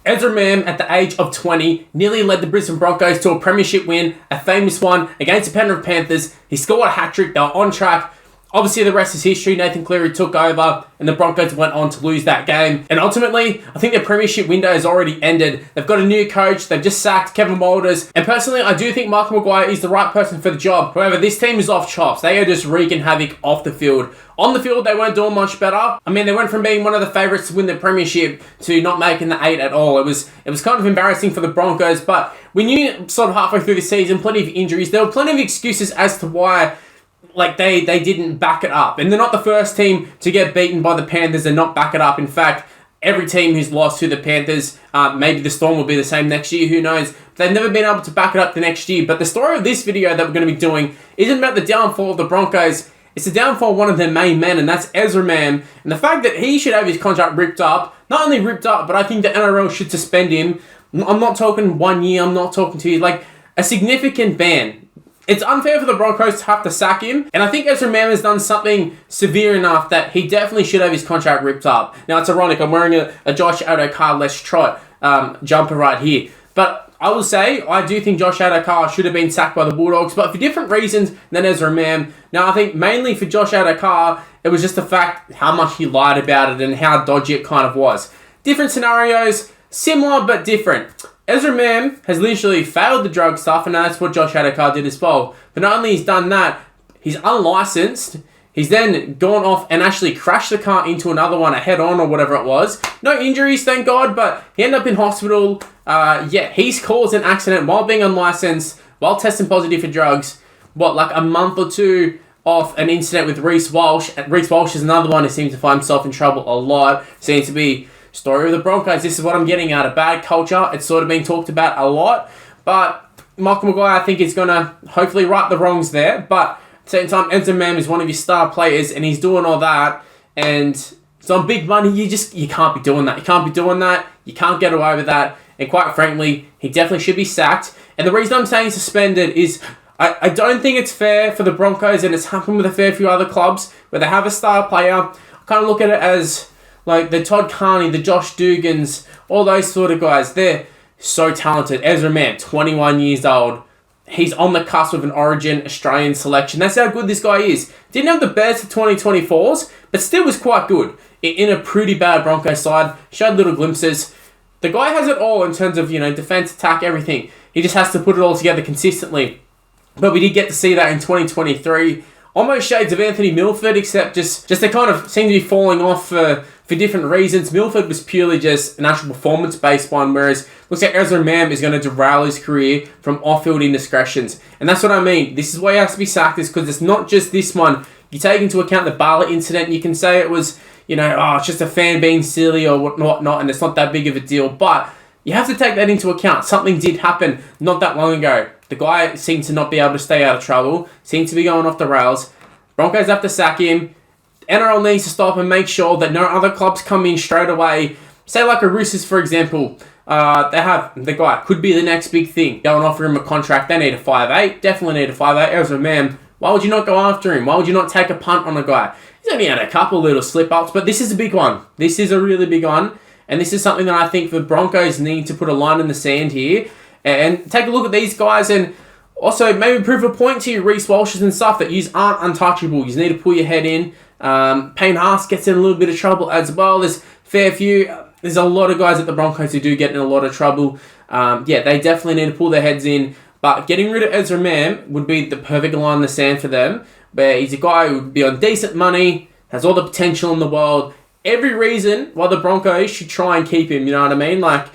Ezra Mam, at the age of 20, nearly led the Brisbane Broncos to a premiership win, a famous one against the Penrith Panthers. He scored a hat-trick, they were on track. Obviously, the rest is history. Nathan Cleary took over, and the Broncos went on to lose that game. And ultimately, I think their premiership window has already ended. They've got a new coach. They've just sacked Kevin Walters. And personally, I do think Michael Maguire is the right person for the job. However, this team is off chops. They are just wreaking havoc off the field. On the field, they weren't doing much better. I mean, they went from being one of the favourites to win the premiership to not making the 8 at all. It was kind of embarrassing for the Broncos, but we knew sort of halfway through the season, plenty of injuries. There were plenty of excuses as to why they didn't back it up. And they're not the first team to get beaten by the Panthers and not back it up. In fact, every team who's lost to the Panthers, maybe the Storm will be the same next year, who knows. They've never been able to back it up the next year. But the story of this video that we're going to be doing isn't about the downfall of the Broncos. It's the downfall of one of their main men, and that's Ezra Mam. And the fact that he should have his contract ripped up, not only ripped up, but I think the NRL should suspend him. I'm not talking 1 year, I'm not talking 2 years, like a significant ban. It's unfair for the Broncos to have to sack him, and I think Ezra Mam has done something severe enough that he definitely should have his contract ripped up. Now, it's ironic, I'm wearing a Josh Adokar Let's Trot jumper right here, but I will say, I do think Josh Adokar should have been sacked by the Bulldogs, but for different reasons than Ezra Mam. Now, I think mainly for Josh Adokar, it was just the fact how much he lied about it and how dodgy it kind of was. Different scenarios, similar but different. Ezra Mam has literally failed the drug stuff, and that's what Josh Adokar did as well. But not only he's done that, he's unlicensed. He's then gone off and actually crashed the car into another one, a head-on or whatever it was. No injuries, thank God, but he ended up in hospital. He's caused an accident while being unlicensed, while testing positive for drugs. Like a month or two off an incident with Reece Walsh. Reece Walsh is another one who seems to find himself in trouble a lot. Seems to be story of the Broncos. This is what I'm getting at. A bad culture. It's sort of been talked about a lot. But Michael Maguire, I think, is going to hopefully right the wrongs there. But at the same time, Ezra Mam is one of your star players, and he's doing all that. And it's on big money. You can't be doing that. You can't be doing that. You can't get away with that. And quite frankly, he definitely should be sacked. And the reason I'm saying suspended is I don't think it's fair for the Broncos, and it's happened with a fair few other clubs, where they have a star player. I kind of look at it as like the Todd Carney, the Josh Dugans, all those sort of guys. They're so talented. Ezra Mam, 21 years old. He's on the cusp of an Origin Australian selection. That's how good this guy is. Didn't have the best of 2024s, but still was quite good in a pretty bad Broncos side. Showed little glimpses. The guy has it all in terms of, defense, attack, everything. He just has to put it all together consistently. But we did get to see that in 2023. Almost shades of Anthony Milford, except just they kind of seem to be falling off for different reasons. Milford was purely just an actual performance-based one, whereas looks like Ezra Mam is going to derail his career from off-field indiscretions. And that's what I mean. This is why he has to be sacked, is because it's not just this one. You take into account the Barlett incident, you can say it was, it's just a fan being silly or whatnot, and it's not that big of a deal. But you have to take that into account. Something did happen not that long ago. The guy seemed to not be able to stay out of trouble, seemed to be going off the rails. Broncos have to sack him. NRL needs to stop and make sure that no other clubs come in straight away. Say like a Roosters, for example. They have the guy, could be the next big thing. Go and offer him a contract. They need a 5'8". Definitely need a 5'8". Ezra Mam, why would you not go after him? Why would you not take a punt on a guy? He's only had a couple little slip-ups, but this is a big one. This is a really big one. And this is something that I think the Broncos need to put a line in the sand here and take a look at these guys, and also maybe prove a point to you, Reece Walshes and stuff, that you aren't untouchable. You need to pull your head in. Payne Haas gets in a little bit of trouble as well. There's a lot of guys at the Broncos who do get in a lot of trouble. They definitely need to pull their heads in. But getting rid of Ezra Mam would be the perfect line in the sand for them. But he's a guy who would be on decent money, has all the potential in the world. Every reason why the Broncos should try and keep him, you know what I mean? Like,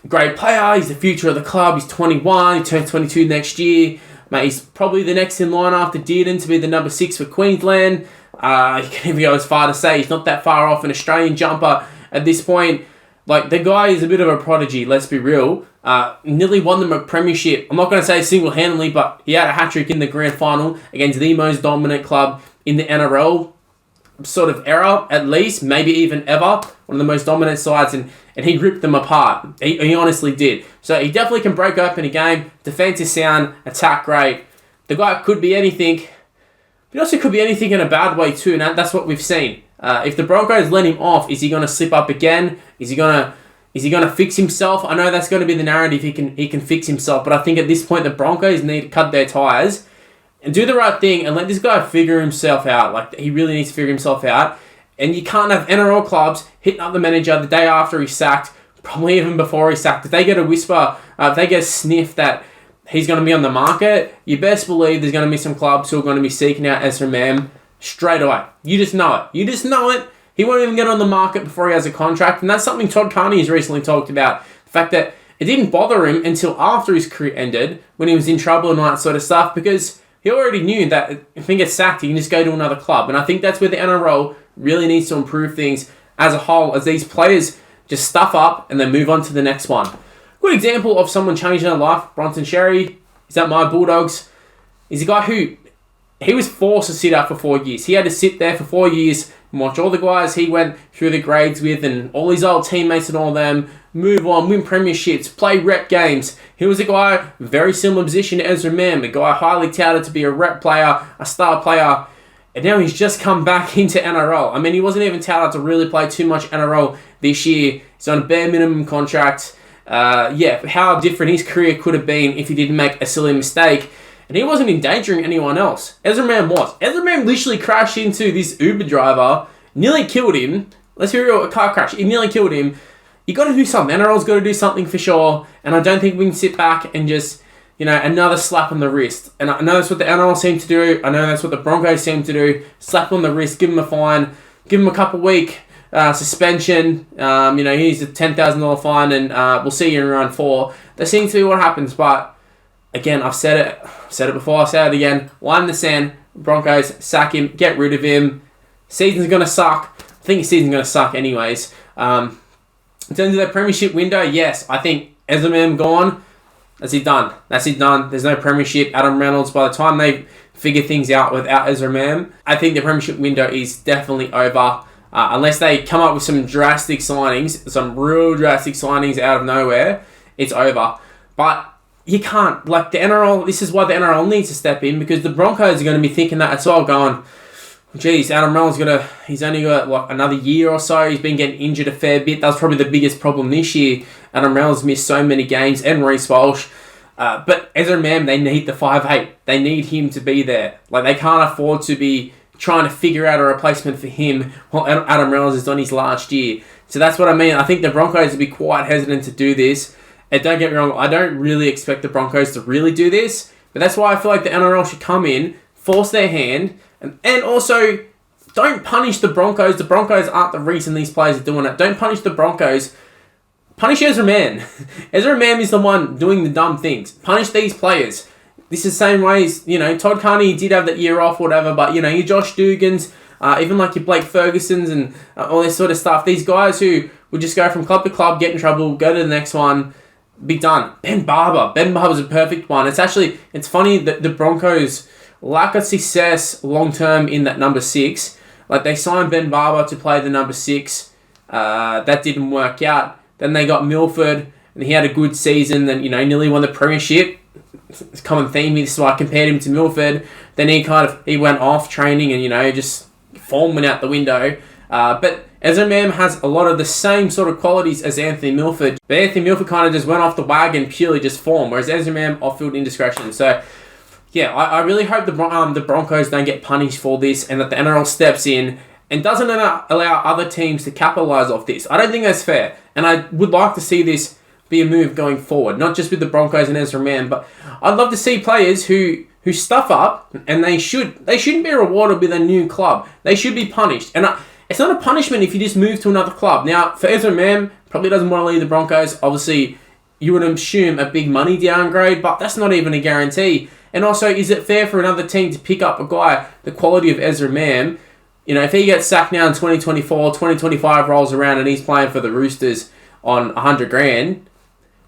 great player, he's the future of the club, he's 21, he turns 22 next year. Mate, he's probably the next in line after Dearden to be the number 6 for Queensland. You can even go as far to say he's not that far off an Australian jumper at this point. Like, the guy is a bit of a prodigy, let's be real. Nearly won them a premiership. I'm not going to say single-handedly, but he had a hat-trick in the grand final against the most dominant club in the NRL sort of era, at least, maybe even ever. One of the most dominant sides, and he ripped them apart. He honestly did. So he definitely can break open a game. Defense is sound, attack great. The guy could be anything, but he also could be anything in a bad way too, and that's what we've seen. If the Broncos let him off, is he going to slip up again? Is he going to Is he going to fix himself? I know that's going to be the narrative. He can fix himself, but I think at this point the Broncos need to cut their ties and do the right thing and let this guy figure himself out. Like, he really needs to figure himself out. And you can't have NRL clubs hitting up the manager the day after he's sacked, probably even before he's sacked. If they get a whisper, if they get a sniff that he's going to be on the market, you best believe there's going to be some clubs who are going to be seeking out Ezra Mam straight away. You just know it. You just know it. He won't even get on the market before he has a contract. And that's something Todd Carney has recently talked about. The fact that it didn't bother him until after his career ended, when he was in trouble and all that sort of stuff, because he already knew that if he gets sacked, he can just go to another club. And I think that's where the NRL really needs to improve things as a whole, as these players just stuff up and then move on to the next one. Good example of someone changing their life, Bronson Xerri. He's at my Bulldogs. He's a guy who, he was forced to sit out for 4 years. He had to sit there for 4 years and watch all the guys he went through the grades with and all his old teammates and all them move on, win premierships, play rep games. He was a guy, very similar position to Ezra Mam, a guy highly touted to be a rep player, a star player, and now he's just come back into NRL. I mean, he wasn't even touted to really play too much NRL this year. He's on a bare minimum contract. How different his career could have been if he didn't make a silly mistake. And he wasn't endangering anyone else. Ezra Mam was. Ezra Mam literally crashed into this Uber driver, nearly killed him. Let's hear a car crash. He nearly killed him. You got to do something. NRL's got to do something for sure. And I don't think we can sit back and just, another slap on the wrist. And I know that's what the NRL seem to do. I know that's what the Broncos seem to do. Slap on the wrist, give him a fine, give him a couple week suspension. Here's a $10,000 fine, and we'll see you in round 4. That seems to be what happens. But again, I've said it before, I'll say it again. Line in the sand, Broncos, sack him, get rid of him. Season's going to suck. I think his season's going to suck anyways. In terms of their premiership window, yes, I think Ezra Mam gone. That's it done. There's no premiership. Adam Reynolds, by the time they figure things out without Ezra Mam, I think the premiership window is definitely over. Unless they come up with some drastic signings, some real drastic signings out of nowhere, it's over. But you can't, the NRL, this is why the NRL needs to step in, because the Broncos are going to be thinking that as well, going, geez, Adam Reynolds he's only got another year or so. He's been getting injured a fair bit. That was probably the biggest problem this year. Adam Reynolds missed so many games, and Reece Walsh. But Ezra Mam, they need the 5'8". They need him to be there. They can't afford to be trying to figure out a replacement for him while Adam Reynolds is on his last year. So that's what I mean. I think the Broncos will be quite hesitant to do this. And don't get me wrong, I don't really expect the Broncos to really do this. But that's why I feel like the NRL should come in, force their hand, and also don't punish the Broncos. The Broncos aren't the reason these players are doing it. Don't punish the Broncos. Punish Ezra Mam. Ezra Mam is the one doing the dumb things. Punish these players. This is the same way as, Todd Carney did have that year off, whatever, but, your Josh Dugans, even your Blake Fergusons and all this sort of stuff. These guys who would just go from club to club, get in trouble, go to the next one, be done. Ben Barber's a perfect one. It's funny that the Broncos lack of success long-term in that number 6. They signed Ben Barber to play the number 6. That didn't work out. Then they got Milford, and he had a good season, then, nearly won the premiership. It's a common theme here. This is why I compared him to Milford. Then he went off training and, just form went out the window. But Ezra Mam has a lot of the same sort of qualities as Anthony Milford. But Anthony Milford kind of just went off the wagon purely just form, whereas Ezra Mam off-field indiscretion. So, yeah, I really hope the Broncos don't get punished for this and that the NRL steps in and doesn't allow other teams to capitalise off this. I don't think that's fair. And I would like to see this be a move going forward, not just with the Broncos and Ezra Mam, but I'd love to see players who stuff up, and they shouldn't be rewarded with a new club. They should be punished. And it's not a punishment if you just move to another club. Now, for Ezra Mam, probably doesn't want to leave the Broncos. Obviously, you would assume a big money downgrade, but that's not even a guarantee. And also, is it fair for another team to pick up a guy the quality of Ezra Mam? If he gets sacked now in 2024, 2025 rolls around and he's playing for the Roosters on $100,000,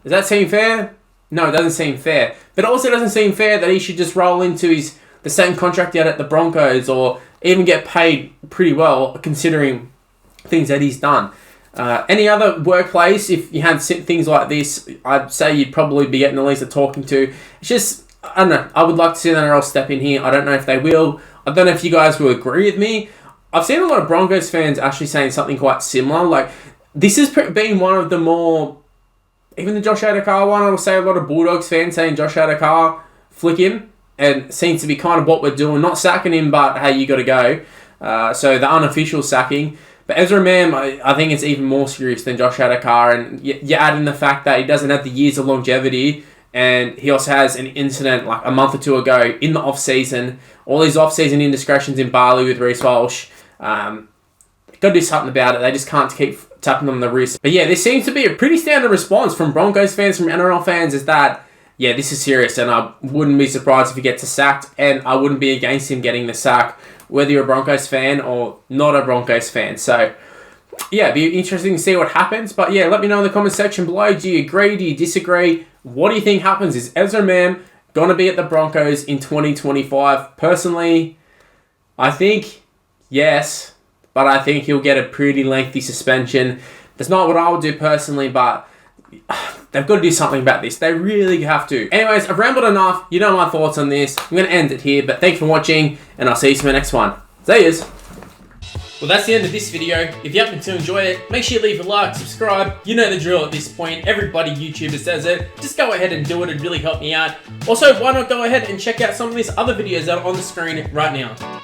does that seem fair? No, it doesn't seem fair. But it also doesn't seem fair that he should just roll into the same contract out at the Broncos or even get paid pretty well considering things that he's done. Any other workplace, if you had things like this, I'd say you'd probably be getting at least a talking to. It's just, I don't know, I would like to see the NRL step in here. I don't know if they will. I don't know if you guys will agree with me. I've seen a lot of Broncos fans actually saying something quite similar. this has been one of the more, even the Josh Adokar one, I will say a lot of Bulldogs fans saying Josh Adokar, flick him, and seems to be kind of what we're doing. Not sacking him, but hey, you got to go. So the unofficial sacking. But Ezra Mam, I think it's even more serious than Josh Adokar, and you add in the fact that he doesn't have the years of longevity, and he also has an incident like a month or two ago in the off-season. All these off-season indiscretions in Bali with Reece Walsh. Got to do something about it. They just can't keep tapping them on the wrist. But yeah, there seems to be a pretty standard response from Broncos fans, from NRL fans, is that, yeah, this is serious, and I wouldn't be surprised if he gets sacked, and I wouldn't be against him getting the sack, whether you're a Broncos fan or not a Broncos fan. So, yeah, it'd be interesting to see what happens. But yeah, let me know in the comment section below. Do you agree? Do you disagree? What do you think happens? Is Ezra Mam going to be at the Broncos in 2025? Personally, I think yes, but I think he'll get a pretty lengthy suspension. That's not what I would do personally, but they've got to do something about this. They really have to. Anyways, I've rambled enough. You know my thoughts on this. I'm going to end it here, but thanks for watching, and I'll see you in the next one. See yous. Well, that's the end of this video. If you happen to enjoy it, make sure you leave a like, subscribe. You know the drill at this point. Everybody YouTuber says it. Just go ahead and do it. It'd really help me out. Also, why not go ahead and check out some of these other videos that are on the screen right now.